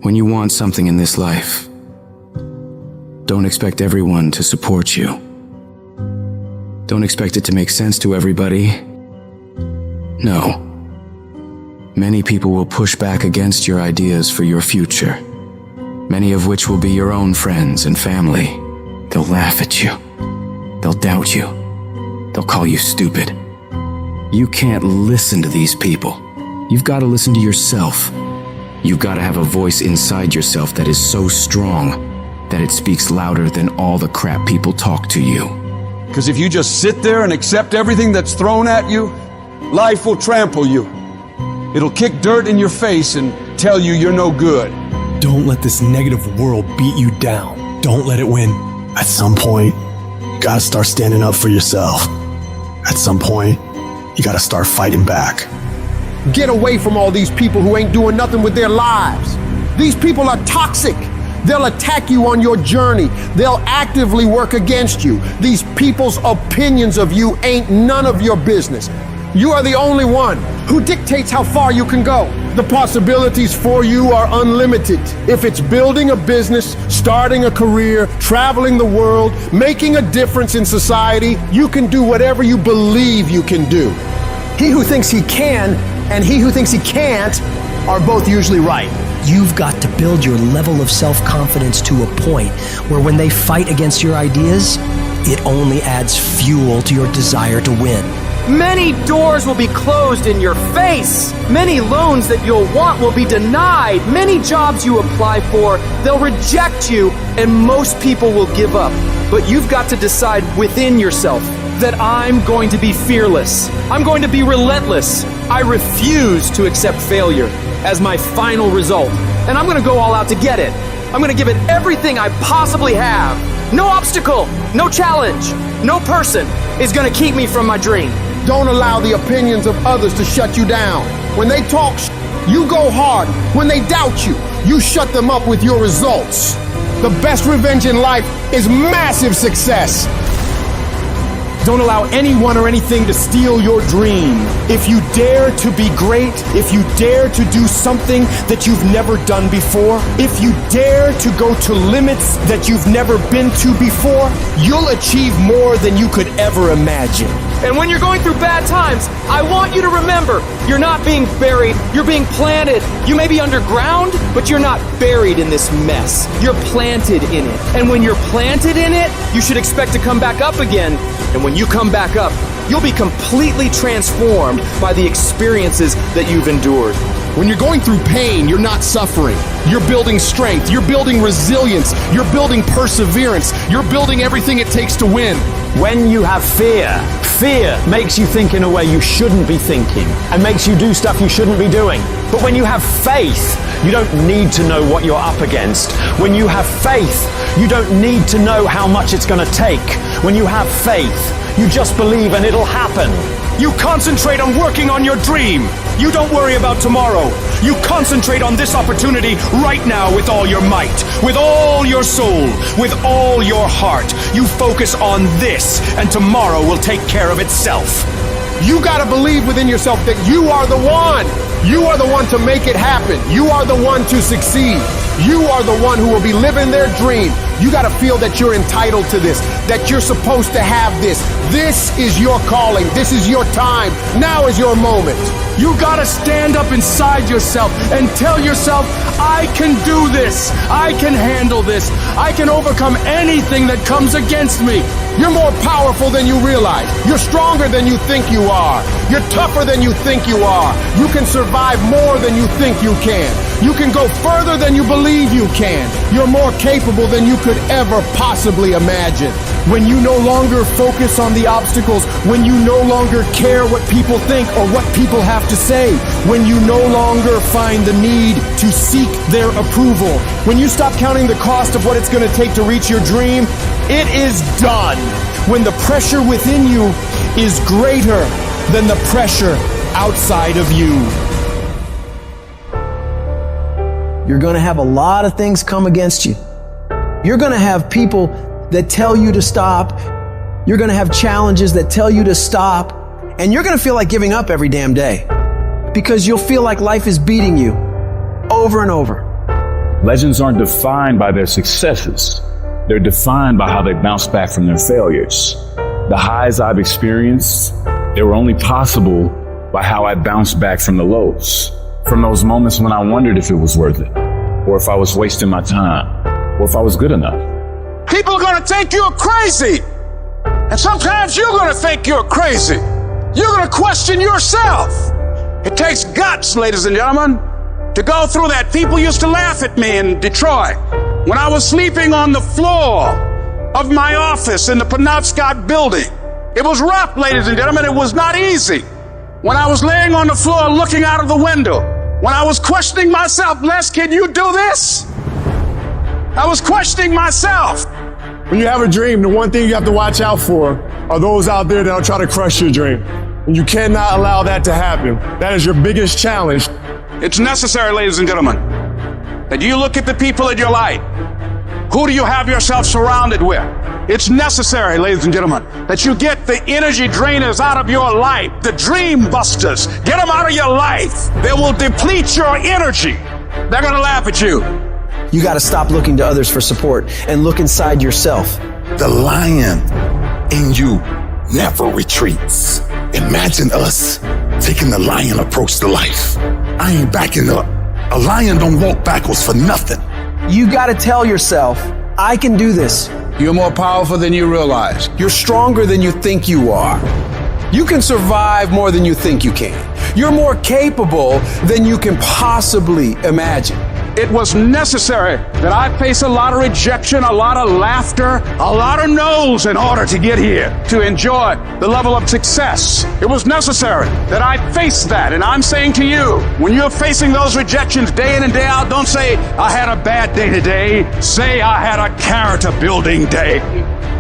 When you want something in this life, don't expect everyone to support you. Don't expect it to make sense to everybody. No. Many people will push back against your ideas for your future, many of which will be your own friends and family. They'll laugh at you. They'll doubt you. They'll call you stupid. You can't listen to these people. You've got to listen to yourself. You've got to have a voice inside yourself that is so strong that it speaks louder than all the crap people talk to you. Because if you just sit there and accept everything that's thrown at you, life will trample you. It'll kick dirt in your face and tell you you're no good. Don't let this negative world beat you down. Don't let it win. At some point, you gotta start standing up for yourself. At some point, you gotta start fighting back. Get away from all these people who ain't doing nothing with their lives. These people are toxic. They'll attack you on your journey. They'll actively work against you. These people's opinions of you ain't none of your business. You are the only one who dictates how far you can go. The possibilities for you are unlimited. If it's building a business, starting a career, traveling the world, making a difference in society, you can do whatever you believe you can do. He who thinks he can and he who thinks he can't are both usually right. You've got to build your level of self-confidence to a point where when they fight against your ideas, it only adds fuel to your desire to win. Many doors will be closed in your face. Many loans that you'll want will be denied. Many jobs you apply for, they'll reject you, and most people will give up. But you've got to decide within yourself that I'm going to be fearless. I'm going to be relentless. I refuse to accept failure as my final result. And I'm going to go all out to get it. I'm going to give it everything I possibly have. No obstacle, no challenge, no person is going to keep me from my dream. Don't allow the opinions of others to shut you down. When they talk, you go hard. When they doubt you, you shut them up with your results. The best revenge in life is massive success. Don't allow anyone or anything to steal your dream. If you dare to be great, if you dare to do something that you've never done before, if you dare to go to limits that you've never been to before, you'll achieve more than you could ever imagine. And when you're going through bad times, I want you to remember, you're not being buried, you're being planted. You may be underground, but you're not buried in this mess. You're planted in it. And when you're planted in it, you should expect to come back up again. And when you come back up, you'll be completely transformed by the experiences that you've endured. When you're going through pain, you're not suffering. You're building strength. You're building resilience. You're building perseverance. You're building everything it takes to win. When you have fear makes you think in a way you shouldn't be thinking and makes you do stuff you shouldn't be doing. But when you have faith, you don't need to know what you're up against. When you have faith, you don't need to know how much it's going to take. When you have faith, you just believe and it'll happen. You concentrate on working on your dream. You don't worry about tomorrow. You concentrate on this opportunity right now with all your might, with all your soul, with all your heart. You focus on this, and tomorrow will take care of itself. You gotta believe within yourself that you are the one. You are the one to make it happen. You are the one to succeed. You are the one who will be living their dream. You gotta feel that you're entitled to this, that you're supposed to have this. This is your calling. This is your time. Now is your moment. You gotta stand up inside yourself and tell yourself, I can do this. I can handle this. I can overcome anything that comes against me. You're more powerful than you realize. You're stronger than you think you are. You're tougher than you think you are. You can survive more than you think you can. You can go further than you believe you can. You're more capable than you could ever possibly imagine. When you no longer focus on the obstacles, when you no longer care what people think or what people have to say, when you no longer find the need to seek their approval, when you stop counting the cost of what it's going to take to reach your dream, it is done. When the pressure within you is greater than the pressure outside of you. You're going to have a lot of things come against you. You're going to have people that tell you to stop. You're going to have challenges that tell you to stop. And you're going to feel like giving up every damn day because you'll feel like life is beating you over and over. Legends aren't defined by their successes. They're defined by how they bounce back from their failures. The highs I've experienced, they were only possible by how I bounced back from the lows. From those moments when I wondered if it was worth it, or if I was wasting my time, or if I was good enough. People are gonna think you're crazy. And sometimes you're gonna think you're crazy. You're gonna question yourself. It takes guts, ladies and gentlemen, to go through that. People used to laugh at me in Detroit when I was sleeping on the floor of my office in the Penobscot building. It was rough, ladies and gentlemen. It was not easy. When I was laying on the floor looking out of the window, when I was questioning myself, Les, can you do this? I was questioning myself. When you have a dream, the one thing you have to watch out for are those out there that'll try to crush your dream. And you cannot allow that to happen. That is your biggest challenge. It's necessary, ladies and gentlemen, that you look at the people in your life. Who do you have yourself surrounded with? It's necessary, ladies and gentlemen, that you get the energy drainers out of your life, the dream busters. Get them out of your life. They will deplete your energy. They're going to laugh at you. You got to stop looking to others for support and look inside yourself. The lion in you never retreats. Imagine us taking the lion approach to life. I ain't backing up. A lion don't walk backwards for nothing. You got to tell yourself, I can do this. You're more powerful than you realize. You're stronger than you think you are. You can survive more than you think you can. You're more capable than you can possibly imagine. It was necessary that I face a lot of rejection, a lot of laughter, a lot of no's in order to get here, to enjoy the level of success. It was necessary that I face that. And I'm saying to you, when you're facing those rejections day in and day out, don't say, I had a bad day today. Say, I had a character building day.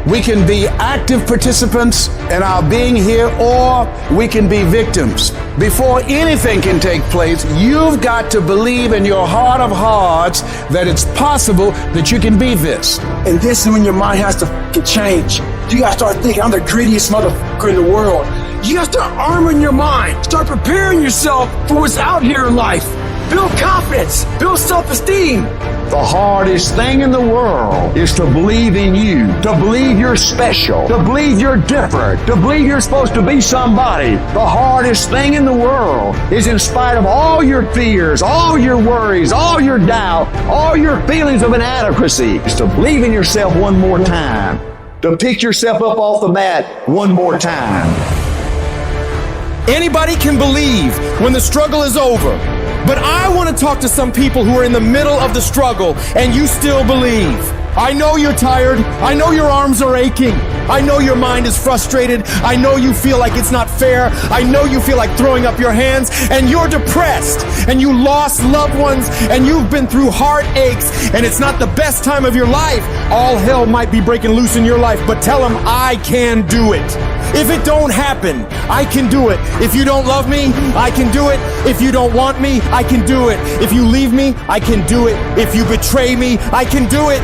We can be active participants in our being here, or we can be victims. Before anything can take place, you've got to believe in your heart of hearts that it's possible that you can be this. And this is when your mind has to change. You gotta start thinking, I'm the greediest motherfucker in the world. You gotta start arming your mind. Start preparing yourself for what's out here in life. Build confidence. Build self-esteem. The hardest thing in the world is to believe in you, to believe you're special, to believe you're different, to believe you're supposed to be somebody. The hardest thing in the world is, in spite of all your fears, all your worries, all your doubt, all your feelings of inadequacy, is to believe in yourself one more time, to pick yourself up off the mat one more time. Anybody can believe when the struggle is over. But I want to talk to some people who are in the middle of the struggle and you still believe. I know you're tired. I know your arms are aching. I know your mind is frustrated. I know you feel like it's not fair. I know you feel like throwing up your hands, and you're depressed, and you lost loved ones, and you've been through heartaches, and it's not the best time of your life. All hell might be breaking loose in your life, but tell them I can do it. If it don't happen, I can do it. If you don't love me, I can do it. If you don't want me, I can do it. If you leave me, I can do it. If you betray me, I can do it.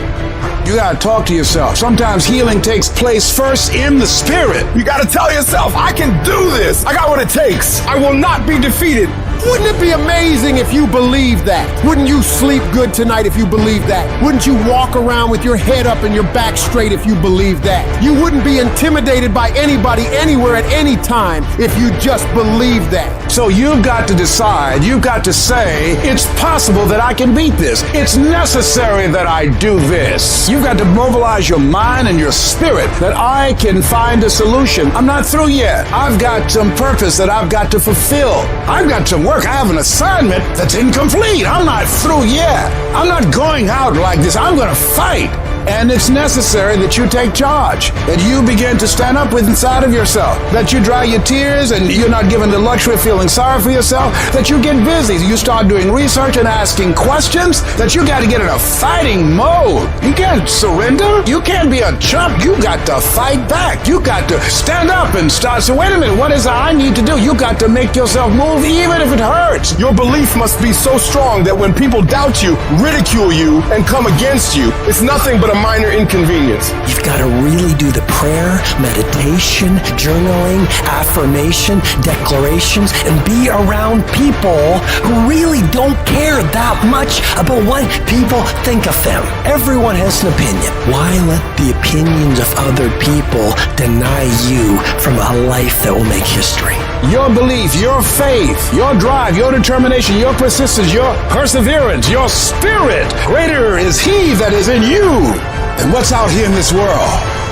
You gotta talk to yourself. Sometimes healing takes place first in the spirit. You gotta tell yourself, I can do this. I got what it takes. I will not be defeated. Wouldn't it be amazing if you believed that? Wouldn't you sleep good tonight if you believed that? Wouldn't you walk around with your head up and your back straight if you believed that? You wouldn't be intimidated by anybody, anywhere, at any time if you just believed that. So you've got to decide, you've got to say, it's possible that I can beat this. It's necessary that I do this. You've got to mobilize your mind and your spirit that I can find a solution. I'm not through yet. I've got some purpose that I've got to fulfill. I've got some work. I have an assignment that's incomplete. I'm not through yet. I'm not going out like this. I'm going to fight. And it's necessary that you take charge, that you begin to stand up with inside of yourself, that you dry your tears and you're not given the luxury of feeling sorry for yourself, that you get busy, you start doing research and asking questions, that you got to get in a fighting mode. You can't surrender. You can't be a chump. You got to fight back. You got to stand up and start. So wait a minute, what is it I need to do? You got to make yourself move even if it hurts. Your belief must be so strong that when people doubt you, ridicule you, and come against you, it's nothing but a minor inconvenience. You've got to really do the prayer, meditation, journaling, affirmation, declarations, and be around people who really don't care that much about what people think of them. Everyone has an opinion. Why let the opinions of other people deny you from a life that will make history? Your belief, your faith, your drive, your determination, your persistence, your perseverance, your spirit. Greater is He that is in you than what's out here in this world.